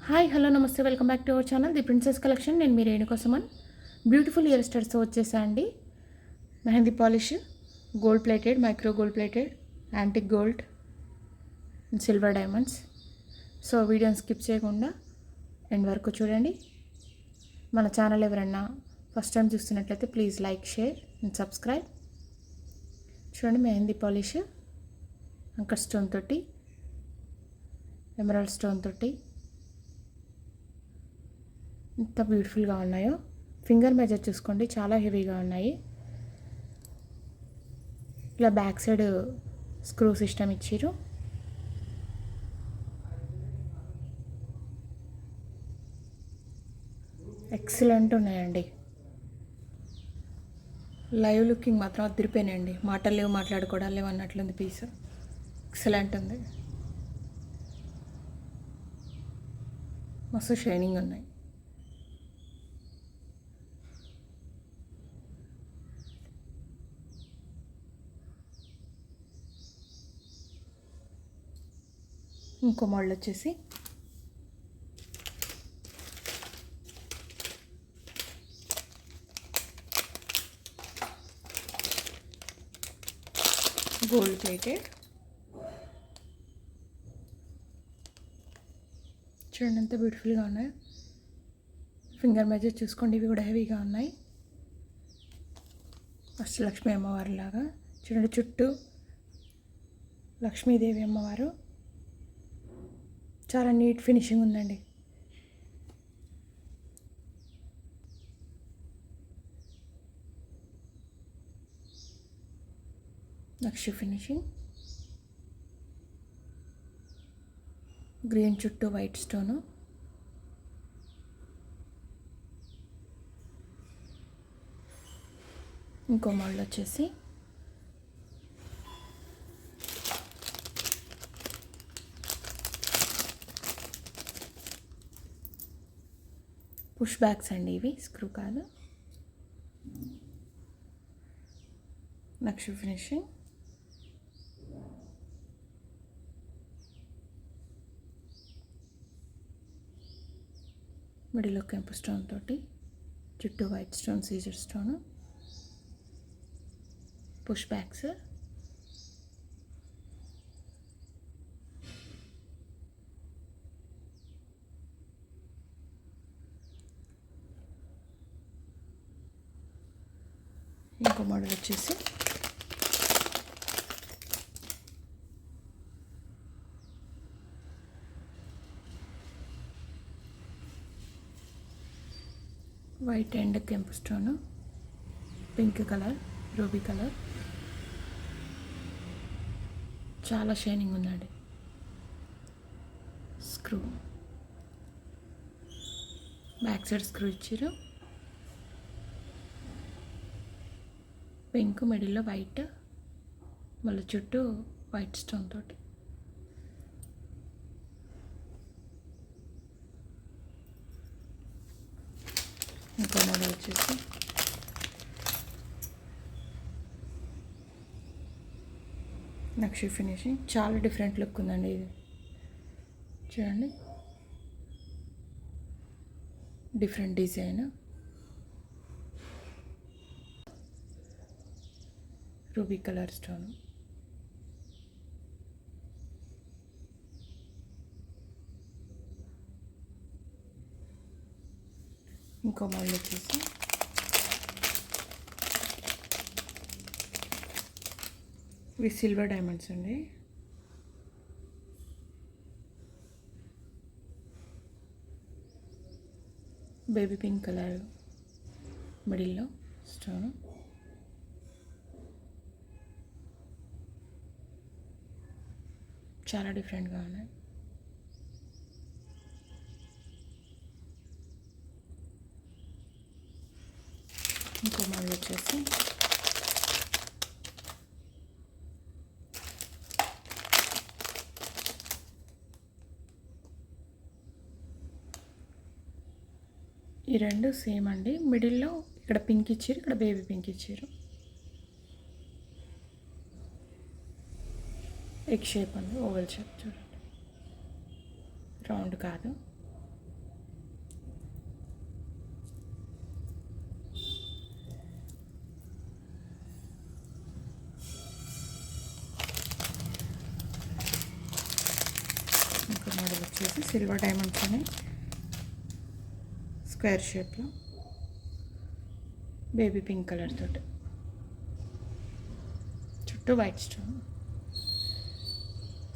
Hi hello నమస్తే welcome back to our channel the princess collection. నేను మీ రేణుకోసమన్. Beautiful year స్టడ్స్తో వచ్చేసా అండి. Mehndi polish, gold plated, micro gold plated, antique gold, silver diamonds. So వీడియోని skip చేయకుండా end వరకు చూడండి. మన ఛానల్ ఎవరన్నా ఫస్ట్ టైం చూస్తున్నట్లయితే please like, share and subscribe. చూడండి, మెహందీ పాలిష్ అంకర్ స్టోన్ తోటి, ఎమరాల్డ్ స్టోన్ తోటి ఎంత బ్యూటిఫుల్గా ఉన్నాయో. ఫింగర్ మెజర్ చూసుకోండి, చాలా హెవీగా ఉన్నాయి. ఇలా బ్యాక్ సైడ్ స్క్రూ సిస్టమ్ ఇచ్చిర్రు. ఎక్సలెంట్ ఉన్నాయండి. లైవ్ లుకింగ్ మాత్రం అదిరిపోయినాయండి. మాటలు లేవు, మాట్లాడుకోవడాలు లేవు అన్నట్లుంది పీస్. ఎక్సలెంట్ ఉంది, మస్తు షైనింగ్ ఉన్నాయి. ఇంకో మోడల్ వచ్చేసి గోల్డ్ ప్లేటెడ్. చూడండి ఎంత బ్యూటిఫుల్గా ఉన్నాయి. ఫింగర్ మెజర్ చూసుకోండి, ఇవి కూడా హెవీగా ఉన్నాయి. అష్టలక్ష్మి అమ్మవారి లాగా చూడండి, చుట్టూ లక్ష్మీదేవి అమ్మవారు. చాలా నీట్ ఫినిషింగ్ ఉందండి. నక్షి ఫినిషింగ్, గ్రీన్ చుట్టూ వైట్ స్టోను. ఇంకో మోడల్ వచ్చేసి పుష్ బ్యాగ్స్ అండి, ఇవి స్క్రూ కాదు. నక్షి ఫినిషింగ్, మిడిల్లో కెంపు స్టోన్ తోటి, చుట్టూ వైట్ స్టోన్, సీజర్ స్టోను. పుష్ బ్యాగ్స్, ఇంకో మోడల్ వచ్చేసి వైట్ అండ్ కెంపు stone, pink colour, ruby colour. చాలా షైనింగ్ ఉందండి. స్క్రూ, బ్యాక్ సైడ్ స్క్రూ ఇచ్చారు. పింక్, మిడిల్లో వైట్, మళ్ళీ చుట్టూ వైట్ స్టోన్ తోటి. ఇంకో మోడల్ వచ్చేసి నక్షి ఫినిషింగ్. చాలా డిఫరెంట్ లుక్ ఉందండి ఇది. చూడండి, different design. Ruby colour stone. ఇంకో మోడల్ వచ్చేసి ఇవి సిల్వర్ డైమండ్స్ అండి. బేబీ పింక్ కలర్, మిడిల్లో స్టోను. చాలా డిఫరెంట్గా ఉన్నాయి. ఇంకో మోడల్ వచ్చేసి ఈ రెండు సేమ్ అండి. మిడిల్లో ఇక్కడ పింక్ ఇచ్చారు, ఇక్కడ బేబీ పింక్ ఇచ్చారు. ఎగ్ షేప్ అండి, ఓవెల్ షేప్. చూడండి, రౌండ్ కాదు. సిల్వర్ డైమండ్స్ అని స్క్వేర్ షేప్లో బేబీ పింక్ కలర్ తోటి చుట్టూ వైట్ స్టోన్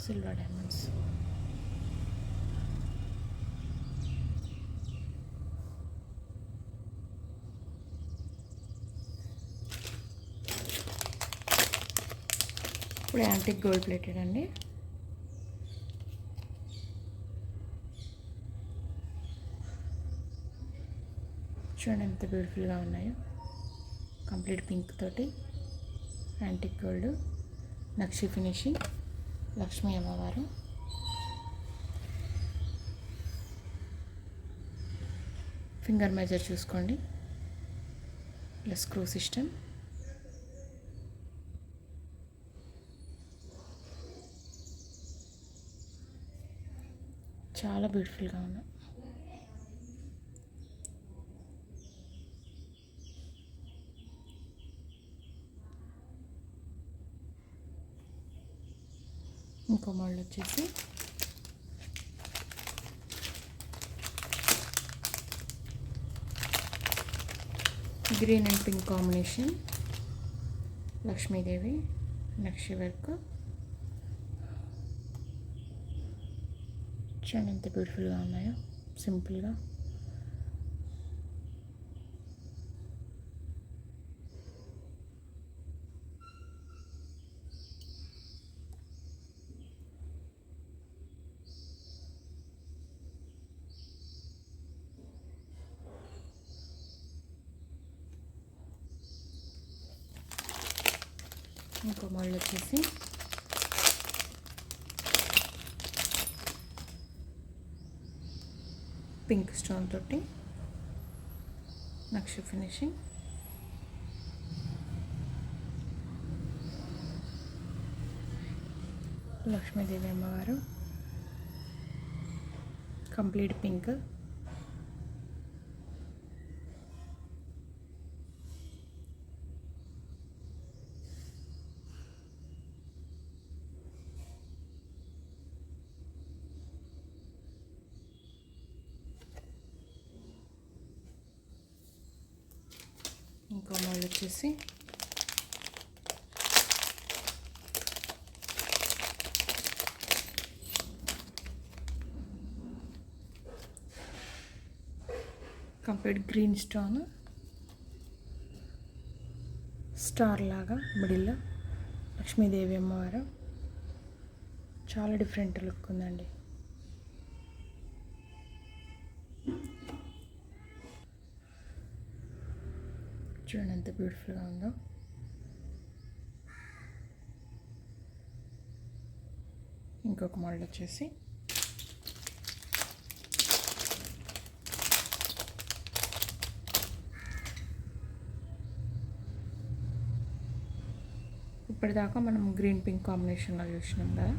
సిల్వర్ డైమండ్స్. ఇప్పుడు యాంటిక్ గోల్డ్ ప్లేటెడ్ అండి. చూడండి ఎంత బ్యూటిఫుల్గా ఉన్నాయో. కంప్లీట్ పింక్ తోటి యాంటిక్ గోల్డ్ నక్షి ఫినిషింగ్. లక్ష్మీ అమ్మవారు. ఫింగర్ మెజర్ చూసుకోండి. Plus screw system. చాలా బ్యూటిఫుల్గా ఉన్నాయి. ఇంకో మోడల్ వచ్చేసి green and pink combination. Lakshmidevi nakshi work. చూడండి ఎంత బ్యూటిఫుల్గా ఉన్నాయో సింపుల్గా. ఇంకో మోడల్ వచ్చేసి పింక్ స్టోన్ తోటి నక్షి ఫినిషింగ్. లక్ష్మీదేవి అమ్మవారు కంప్లీట్ పింక్. ఇంకో మోడల్ వచ్చేసి కంప్లీట్ గ్రీన్ స్టోన్ స్టార్ లాగా మిడిల్లో లక్ష్మీదేవి అమ్మవారు. చాలా డిఫరెంట్ లుక్ ఉందండి. చూడండి ఎంత బ్యూటిఫుల్గా ఉందో. ఇంకొక మోడల్ వచ్చేసి ఇప్పటిదాకా మనం గ్రీన్ పింక్ కాంబినేషన్లో చూసినాం కదా,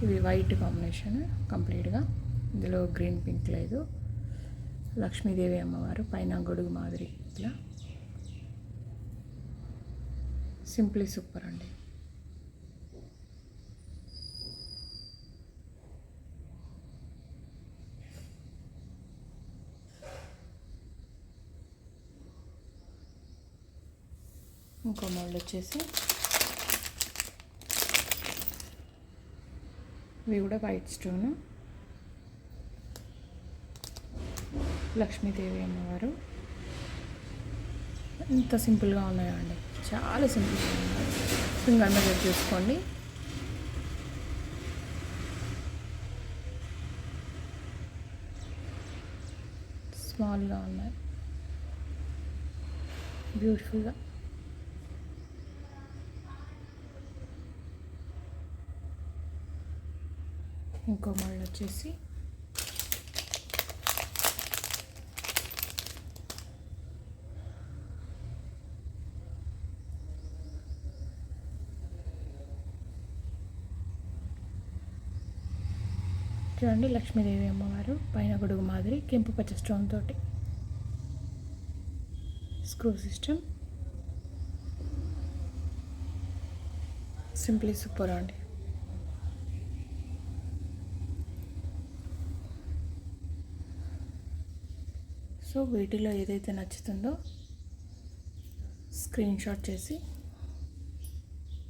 ఇది వైట్ కాంబినేషన్ కంప్లీట్గా. ఇందులో గ్రీన్ పింక్ లేదు. లక్ష్మీదేవి అమ్మవారు పైన గొడుగు మాదిరి ఇట్లా సింప్లీ సూపర్ అండి. ఇంకో మోడల్ వచ్చేసి ఇవి కూడా వైట్ స్టోన్ లక్ష్మీదేవి అమ్మవారు. ఇంత సింపుల్గా ఉన్నాయో అండి, చాలా సింపుల్గా ఉన్నాయి. ఫింగర్ మెజర్ చూసుకోండి. స్మాల్గా ఉన్నాయి, బ్యూటిఫుల్గా. ఇంకో మోడల్ వచ్చేసి చూడండి, లక్ష్మీదేవి అమ్మవారు పైన గొడుగు మాదిరి కెంపు పచ్చ స్టోన్ తోటి స్క్రూ సిస్టమ్. సింప్లీ సూపర్ అండి. సో వీటిలో ఏదైతే నచ్చుతుందో స్క్రీన్ షాట్ చేసి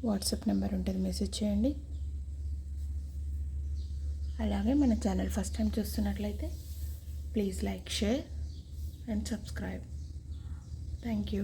వాట్సాప్ నెంబర్ ఉంటుంది, మెసేజ్ చేయండి. అలాగే మన ఛానల్ ఫస్ట్ టైం చూస్తున్నట్లయితే please like, share and subscribe. Thank you.